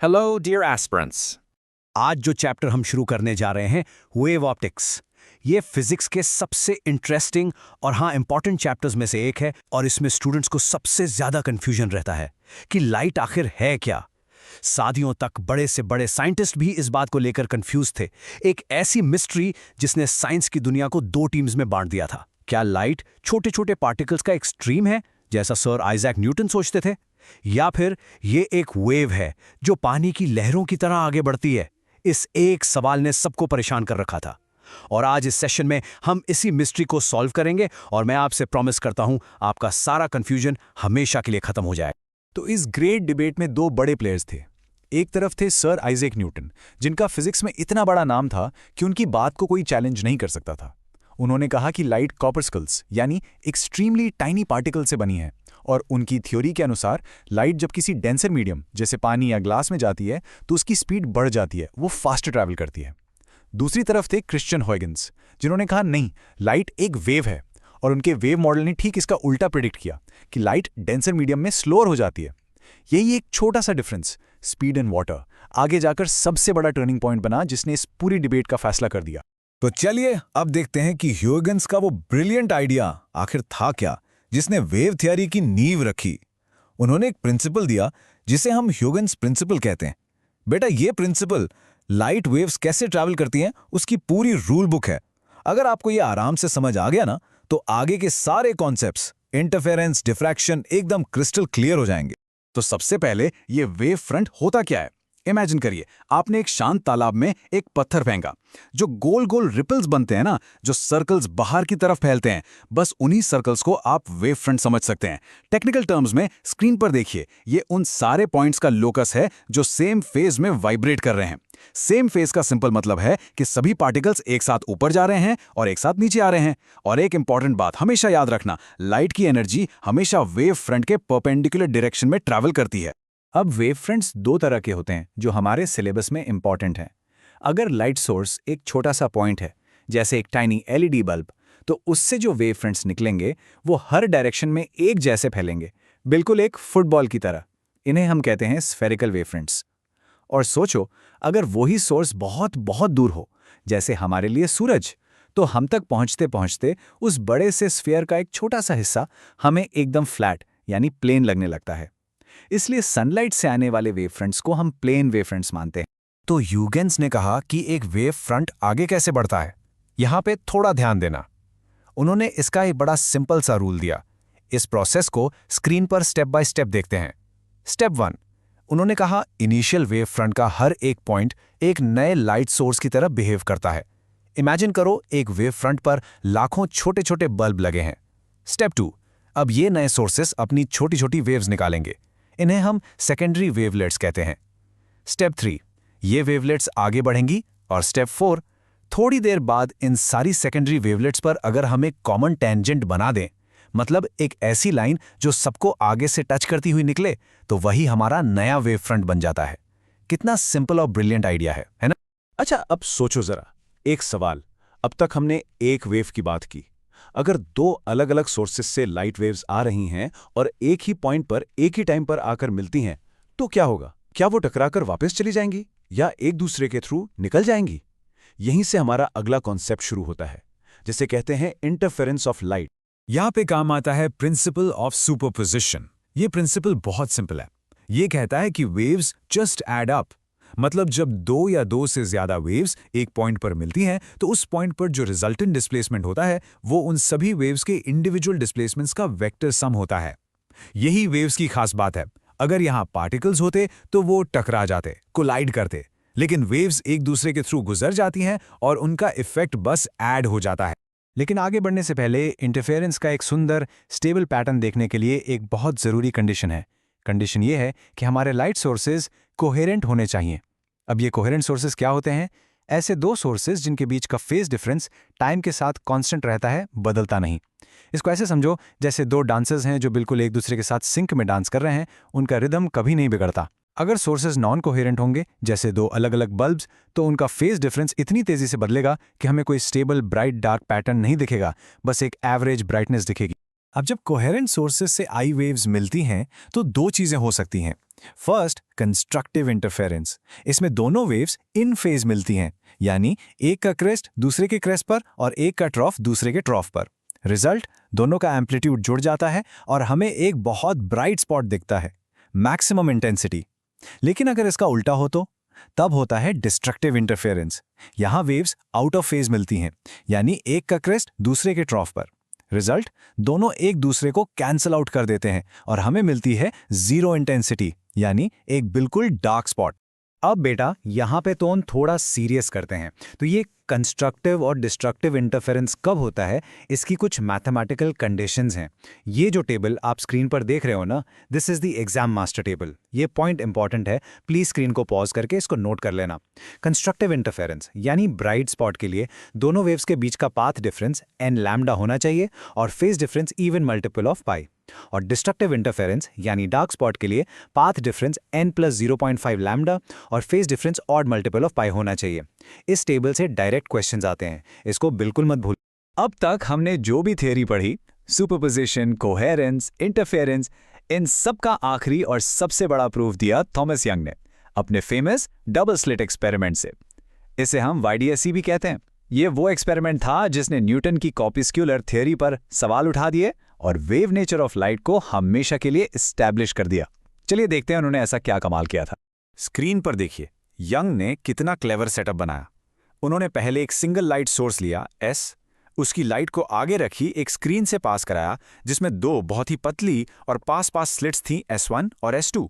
Hello, dear aspirants. आज जो chapter हम शुरू करने जा रहे हैं वेव ऑप्टिक्स, ये फिजिक्स के सबसे इंटरेस्टिंग और हाँ इंपॉर्टेंट चैप्टर्स में से एक है और इसमें स्टूडेंट्स को सबसे ज्यादा कंफ्यूजन रहता है कि लाइट आखिर है क्या। सदियों तक बड़े से बड़े साइंटिस्ट भी इस बात को लेकर कंफ्यूज थे। एक ऐसी मिस्ट्री जिसने साइंस की दुनिया को दो टीम्स में बांट दिया था। क्या लाइट छोटे छोटे पार्टिकल्स का एक स्ट्रीम है जैसा सर आइजैक न्यूटन सोचते थे, या फिर ये एक वेव है जो पानी की लहरों की तरह आगे बढ़ती है। इस एक सवाल ने सबको परेशान कर रखा था और आज इस सेशन में हम इसी मिस्ट्री को सॉल्व करेंगे और मैं आपसे प्रॉमिस करता हूं आपका सारा कंफ्यूजन हमेशा के लिए खत्म हो जाए। तो इस ग्रेट डिबेट में दो बड़े प्लेयर्स थे। एक तरफ थे सर आइजैक न्यूटन, जिनका फिजिक्स में इतना बड़ा नाम था कि उनकी बात को कोई चैलेंज नहीं कर सकता था। उन्होंने कहा कि लाइट कॉर्पस्कल्स यानी एक्सट्रीमली टाइनी पार्टिकल से बनी है और उनकी थ्योरी के अनुसार लाइट जब किसी डेंसर मीडियम जैसे पानी या ग्लास में जाती है तो उसकी स्पीड बढ़ जाती है, वो फास्ट ट्रैवल करती है। दूसरी तरफ थे क्रिश्चियन हॉयगन्स, जिन्होंने कहा नहीं, लाइट एक वेव है, और उनके वेव मॉडल ने ठीक इसका उल्टा प्रिडिक्ट किया कि लाइट डेंसर मीडियम में स्लोअर हो जाती है। यही एक छोटा सा डिफरेंस, स्पीड एंड वाटर, आगे जाकर सबसे बड़ा टर्निंग पॉइंट बना जिसने इस पूरी डिबेट का फैसला कर दिया। तो चलिए अब देखते हैं कि ह्यूगन्स का वो ब्रिलियंट आइडिया आखिर था क्या जिसने वेव थ्योरी की नींव रखी। उन्होंने एक प्रिंसिपल दिया जिसे हम ह्यूगन्स प्रिंसिपल कहते हैं। बेटा, ये प्रिंसिपल लाइट वेव्स कैसे ट्रैवल करती हैं उसकी पूरी रूल बुक है। अगर आपको ये आराम से समझ आ गया ना तो आगे के सारे कॉन्सेप्ट्स, इंटरफेरेंस, डिफ्रैक्शन एकदम क्रिस्टल क्लियर हो जाएंगे। तो सबसे पहले ये वेव फ्रंट होता क्या है। इमेजिन करिए, आपने एक शांत तालाब में एक पत्थर फेंका। जो गोल गोल रिपल्स बनते हैं ना, जो सर्कल्स बाहर की तरफ फैलते हैं, बस उन्हीं सर्कल्स को आप वेव फ्रंट समझ सकते हैं। टेक्निकल टर्म्स में स्क्रीन पर देखिए, ये उन सारे पॉइंट्स का लोकस है जो सेम फेज में वाइब्रेट कर रहे हैं। सेम फेज का सिंपल मतलब है कि सभी पार्टिकल्स एक साथ ऊपर जा रहे हैं और एक साथ नीचे आ रहे हैं। और एक इंपॉर्टेंट बात हमेशा याद रखना, लाइट की एनर्जी हमेशा वेव फ्रंट के परपेंडिकुलर डायरेक्शन में ट्रैवल करती है। अब वेव फ्रंट्स दो तरह के होते हैं जो हमारे सिलेबस में इंपॉर्टेंट हैं। अगर लाइट सोर्स एक छोटा सा पॉइंट है, जैसे एक टाइनी एलईडी बल्ब, तो उससे जो वेव फ्रंट्स निकलेंगे वो हर डायरेक्शन में एक जैसे फैलेंगे, बिल्कुल एक फुटबॉल की तरह। इन्हें हम कहते हैं स्फेरिकल वेव फ्रंट्स। और सोचो, अगर वही सोर्स बहुत बहुत दूर हो, जैसे हमारे लिए सूरज, तो हम तक पहुंचते पहुंचते उस बड़े से स्फीयर का एक छोटा सा हिस्सा हमें एकदम फ्लैट यानी प्लेन लगने लगता है। इसलिए सनलाइट से आने वाले वेव फ्रंट्स को हम प्लेन वेव फ्रंट्स मानते हैं। तो ह्यूगन्स ने कहा कि एक वेव फ्रंट आगे कैसे बढ़ता है। यहां पे थोड़ा ध्यान देना। उन्होंने इसका एक बड़ा सिंपल सा रूल दिया। इस प्रोसेस को स्क्रीन पर स्टेप बाय स्टेप देखते हैं। स्टेप 1, उन्होंने कहा इनिशियल वेव फ्रंट का हर एक पॉइंट एक नए लाइट सोर्स की तरह बिहेव करता है। इमेजिन करो, एक वेव फ्रंट पर लाखों छोटे छोटे बल्ब लगे हैं। स्टेप 2, अब ये नए सोर्सेस अपनी छोटी छोटी वेव्स निकालेंगे। इन्हें हम सेकेंडरी वेवलेट्स कहते हैं। स्टेप 3, ये वेवलेट्स आगे बढ़ेंगी। और स्टेप 4, थोड़ी देर बाद इन सारी सेकेंडरी वेवलेट्स पर अगर हम एक कॉमन टेंजेंट बना दें, मतलब एक ऐसी लाइन जो सबको आगे से टच करती हुई निकले, तो वही हमारा नया वेव फ्रंट बन जाता है। कितना सिंपल और ब्रिलियंट आइडिया है ना? अच्छा, अब सोचो जरा, एक सवाल। अब तक हमने एक वेव की बात की। अगर दो अलग अलग सोर्सेस से लाइट वेव्स आ रही हैं और एक ही पॉइंट पर एक ही टाइम पर आकर मिलती हैं, तो क्या होगा? क्या वो टकराकर वापस चली जाएंगी या एक दूसरे के थ्रू निकल जाएंगी? यहीं से हमारा अगला कॉन्सेप्ट शुरू होता है, जिसे कहते हैं इंटरफेरेंस ऑफ लाइट। यहां पे काम आता है प्रिंसिपल ऑफ सुपरपोजिशन। ये प्रिंसिपल बहुत सिंपल है। ये कहता है कि वेव्स जस्ट ऐड अप, मतलब जब दो या दो से ज्यादा वेव्स एक पॉइंट पर मिलती हैं तो उस पॉइंट पर जो रिजल्टेंट डिस्प्लेसमेंट होता है वो उन सभी वेव्स के इंडिविजुअल डिस्प्लेसमेंट्स का वेक्टर सम होता है। यही वेव्स की खास बात है। अगर यहां पार्टिकल्स होते तो वो टकरा जाते, कोलाइड करते, लेकिन वेव्स एक दूसरे के थ्रू गुजर जाती हैं और उनका इफेक्ट बस ऐड हो जाता है। लेकिन आगे बढ़ने से पहले इंटरफेरेंस का एक सुंदर स्टेबल पैटर्न देखने के लिए एक बहुत ज़रूरी कंडीशन है। कंडीशन ये है कि हमारे लाइट सोर्सेज कोहेरेंट होने चाहिए। अब ये कोहेरेंट सोर्सेज क्या होते हैं? ऐसे दो सोर्सेज जिनके बीच का फेज डिफरेंस टाइम के साथ कांस्टेंट रहता है, बदलता नहीं। इसको ऐसे समझो जैसे दो डांसर्स हैं जो बिल्कुल एक दूसरे के साथ सिंक में डांस कर रहे हैं, उनका रिदम कभी नहीं बिगड़ता। अगर सोर्सेज नॉन कोहेरेंट होंगे, जैसे दो अलग अलग बल्ब्स, तो उनका फेज डिफरेंस इतनी तेजी से बदलेगा कि हमें कोई स्टेबल ब्राइट डार्क पैटर्न नहीं दिखेगा, बस एक एवरेज ब्राइटनेस दिखेगी। अब जब कोहेरेंट सोर्सेज से आई वेव्स मिलती हैं तो दो चीजें हो सकती हैं। First, constructive interference. इसमें दोनों वेव्स इन फेज मिलती हैं, यानी एक का क्रेस्ट दूसरे के क्रेस्ट पर और एक का ट्रॉफ दूसरे के ट्रॉफ पर। रिजल्ट, दोनों का एम्पलीट्यूड जुड़ जाता है और हमें एक बहुत ब्राइट स्पॉट दिखता है, मैक्सिमम इंटेंसिटी। लेकिन अगर इसका उल्टा हो तो तब होता है डिस्ट्रक्टिव इंटरफेरेंस। यहां वेव्स आउट ऑफ फेज मिलती हैं, यानी एक का क्रेस्ट दूसरे के ट्रॉफ पर। रिजल्ट, दोनों एक दूसरे को कैंसल आउट कर देते हैं और हमें मिलती है जीरो इंटेंसिटी, यानी एक बिल्कुल डार्क स्पॉट। अब बेटा यहाँ पे टोन थोड़ा सीरियस करते हैं। तो ये कंस्ट्रक्टिव और डिस्ट्रक्टिव इंटरफेरेंस कब होता है, इसकी कुछ मैथमेटिकल कंडीशंस हैं। ये जो टेबल आप स्क्रीन पर देख रहे हो ना, this is the exam master table. ये पॉइंट इंपॉर्टेंट है, प्लीज स्क्रीन को पॉज करके इसको नोट कर लेना। कंस्ट्रक्टिव इंटरफेरेंस यानी ब्राइट स्पॉट के लिए दोनों वेव्स के बीच का पाथ डिफरेंस n लैम्डा होना चाहिए और phase difference even multiple of pi. और डिस्ट्रक्टिव इंटरफेरेंस यानी डार्क स्पॉट के लिए पाथ डिफरेंस n + 0.5 लैम्डा और phase difference odd multiple of pi होना चाहिए। इस टेबल से डायरेक्ट क्वेश्चंस आते हैं, इसको बिल्कुल मत भूल। अब तक हमने जो भी थ्योरी पढ़ी, सुपरपोजिशन, कोहेरेंस, इंटरफेरेंस, इन सब का आखिरी और सबसे बड़ा प्रूफ दिया थॉमस यंग ने अपने फेमस डबल स्लिट एक्सपेरिमेंट से। इसे हम YDSE भी कहते हैं। ये वो एक्सपेरिमेंट था जिसने न्यूटन की कॉर्पस्क्यूलर थ्योरी पर सवाल उठा दिए और वेव नेचर ऑफ लाइट को हमेशा के लिए एस्टैब्लिश कर दिया। चलिए देखते हैं उन्होंने ऐसा क्या कमाल किया था। स्क्रीन पर देखिए यंग ने कितना क्लेवर सेटअप बनाया। उन्होंने पहले एक सिंगल लाइट सोर्स लिया S, उसकी लाइट को आगे रखी एक स्क्रीन से पास कराया जिसमें दो बहुत ही पतली और पास पास स्लिट्स थीं S1 और S2,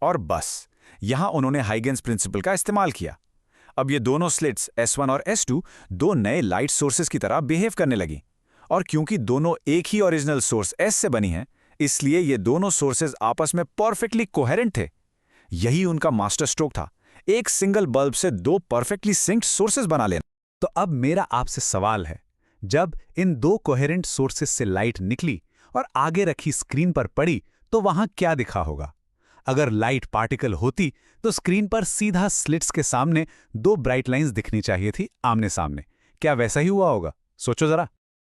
और बस यहां उन्होंने हाइगेंस प्रिंसिपल का इस्तेमाल किया। अब ये दोनों स्लिट्स S1 और S2 दो नए लाइट सोर्सेज की तरह बिहेव करने लगी, और क्योंकि दोनों एक ही ओरिजिनल सोर्स S से बनी हैं, इसलिए ये दोनों सोर्सेज आपस में परफेक्टली कोहेरेंट थे। यही उनका मास्टर स्ट्रोक था, एक सिंगल बल्ब से दो परफेक्टली सिंक्ड सोर्सेज बना लेना। तो अब मेरा आपसे सवाल है, जब इन दो कोहेरेंट सोर्सेज से लाइट निकली और आगे रखी स्क्रीन पर पड़ी तो वहां क्या दिखा होगा? अगर लाइट पार्टिकल होती तो स्क्रीन पर सीधा स्लिट्स के सामने दो ब्राइट लाइंस दिखनी चाहिए थी आमने सामने। क्या वैसा ही हुआ होगा? सोचो जरा।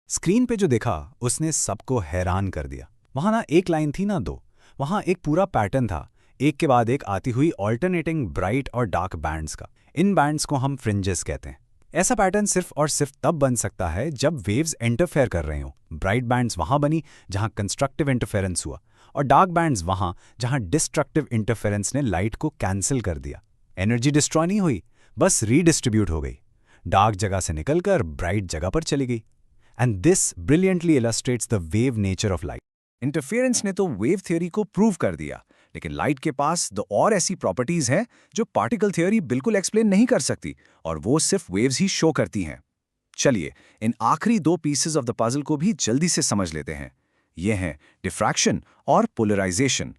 स्क्रीन पे जो देखा उसने सबको हैरान कर दिया। वहां ना एक लाइन थी ना दो, वहां एक पूरा पैटर्न था, एक के बाद एक आती हुई ऑल्टरनेटिंग ब्राइट और डार्क बैंड्स का। इन बैंड्स को हम फ्रिंजेस कहते हैं। ऐसा पैटर्न सिर्फ और सिर्फ तब बन सकता है जब वेव्स इंटरफेयर कर रहे हो। ब्राइट बैंड्स वहां बनी जहां कंस्ट्रक्टिव इंटरफेरेंस हुआ, और डार्क बैंड्स वहां जहां डिस्ट्रक्टिव इंटरफेरेंस ने लाइट को कैंसिल कर दिया। एनर्जी डिस्ट्रॉय नहीं हुई, बस रीडिस्ट्रीब्यूट हो गई, डार्क जगह से निकलकर ब्राइट जगह पर चली गई। And this brilliantly illustrates the wave nature of light. Interference ने तो वेव थ्योरी को प्रूव कर दिया, लेकिन लाइट के पास दो और ऐसी प्रॉपर्टीज हैं जो पार्टिकल थ्योरी बिल्कुल एक्सप्लेन नहीं कर सकती, और वो सिर्फ वेव्स ही शो करती हैं। चलिए इन आखिरी दो पीसेस ऑफ द पजल को भी जल्दी से समझ लेते हैं। ये हैं डिफ्रैक्शन और पोलराइजेशन।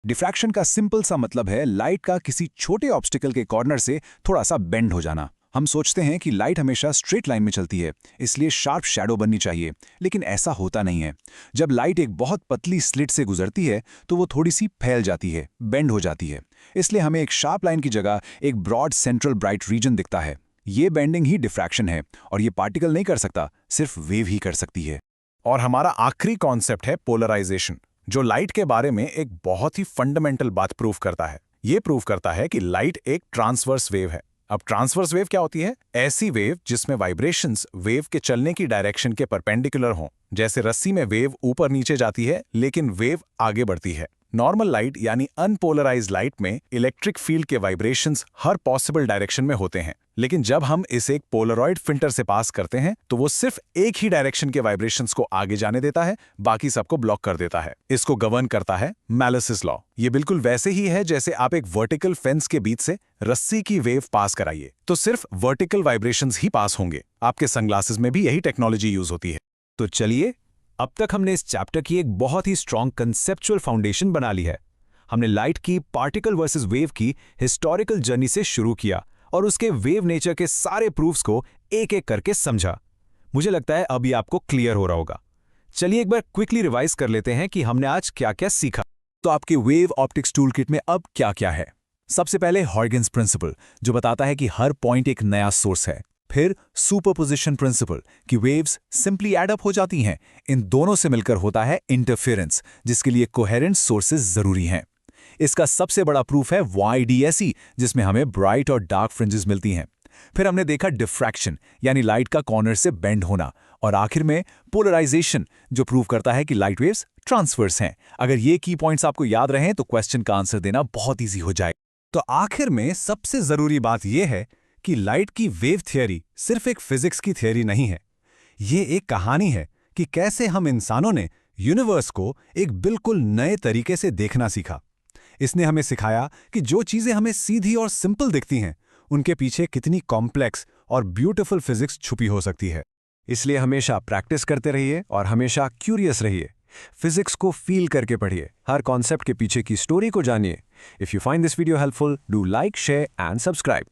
डिफ्रैक्शन का सिंपल सा मतलब है लाइट का किसी छोटे ऑब्स्टिकल के कॉर्नर से थोड़ा सा बेंड हो जाना। हम सोचते हैं कि लाइट हमेशा स्ट्रेट लाइन में चलती है, इसलिए शार्प शैडो बननी चाहिए, लेकिन ऐसा होता नहीं है। जब लाइट एक बहुत पतली स्लिट से गुजरती है तो वो थोड़ी सी फैल जाती है, बेंड हो जाती है। इसलिए हमें एक शार्प लाइन की जगह एक ब्रॉड सेंट्रल ब्राइट रीजन दिखता है। ये बेंडिंग ही डिफ्रैक्शन है, और ये पार्टिकल नहीं कर सकता, सिर्फ वेव ही कर सकती है। और हमारा आखिरी कॉन्सेप्ट है पोलराइजेशन, जो लाइट के बारे में एक बहुत ही फंडामेंटल बात प्रूव करता है। ये प्रूव करता है कि लाइट एक ट्रांसवर्स वेव है। अब ट्रांसवर्स वेव क्या होती है? ऐसी वेव जिसमें वाइब्रेशंस वेव के चलने की डायरेक्शन के परपेंडिकुलर हों। जैसे रस्सी में वेव ऊपर नीचे जाती है लेकिन वेव आगे बढ़ती है। नॉर्मल लाइट यानी अनपोलराइज्ड लाइट में इलेक्ट्रिक फील्ड के वाइब्रेशंस हर पॉसिबल डायरेक्शन में होते हैं, लेकिन जब हम इसे एक पोलरॉइड फिल्टर से पास करते हैं तो वो सिर्फ एक ही डायरेक्शन के वाइब्रेशंस को आगे जाने देता है, बाकी सबको ब्लॉक कर देता है। इसको गवर्न करता है मैलिसिस लॉ। ये बिल्कुल वैसे ही है जैसे आप एक वर्टिकल फेंस के बीच से रस्सी की वेव पास कराइए तो सिर्फ वर्टिकल वाइब्रेशंस ही पास होंगे। आपके सनग्लासेस में भी यही टेक्नोलॉजी यूज होती है। तो चलिए, अब तक हमने इस चैप्टर की एक बहुत ही स्ट्रॉन्ग कंसेप्चुअल फाउंडेशन बना ली है। हमने लाइट की पार्टिकल वर्सेस वेव की हिस्टोरिकल जर्नी से शुरू किया और उसके वेव नेचर के सारे प्रूफ्स को एक एक करके समझा। मुझे लगता है अभी आपको क्लियर हो रहा होगा। चलिए एक बार क्विकली रिवाइज कर लेते हैं कि हमने आज क्या क्या सीखा। तो आपके वेव ऑप्टिक्स टूल किट में अब क्या क्या है? सबसे पहले हॉयगेंस प्रिंसिपल, जो बताता है कि हर पॉइंट एक नया सोर्स है। फिर सुपरपोजिशन प्रिंसिपल कि वेव्स सिंपली एड अप हो जाती हैं। इन दोनों से मिलकर होता है इंटरफेरेंस, जिसके लिए कोहेरेंट सोर्सेज जरूरी हैं। इसका सबसे बड़ा प्रूफ है YDSE, जिसमें हमें ब्राइट और डार्क फ्रिंजेस मिलती हैं। फिर हमने देखा डिफ्रैक्शन, यानी लाइट का कॉर्नर से बेंड होना, और आखिर में पोलराइजेशन, जो प्रूव करता है कि लाइट वेव्स ट्रांसवर्स हैं। अगर ये की पॉइंट्स आपको याद रहें तो क्वेश्चन का आंसर देना बहुत ईजी हो जाए। तो आखिर में सबसे जरूरी बात यह है कि लाइट की वेव थियरी सिर्फ एक फिजिक्स की थियरी नहीं है। ये एक कहानी है कि कैसे हम इंसानों ने यूनिवर्स को एक बिल्कुल नए तरीके से देखना सीखा। इसने हमें सिखाया कि जो चीजें हमें सीधी और सिंपल दिखती हैं, उनके पीछे कितनी कॉम्प्लेक्स और ब्यूटीफुल फिजिक्स छुपी हो सकती है। इसलिए हमेशा प्रैक्टिस करते रहिए और हमेशा क्यूरियस रहिए। फिजिक्स को फील करके पढ़िए, हर कॉन्सेप्ट के पीछे की स्टोरी को जानिए। If you find this video helpful, do like, share and subscribe.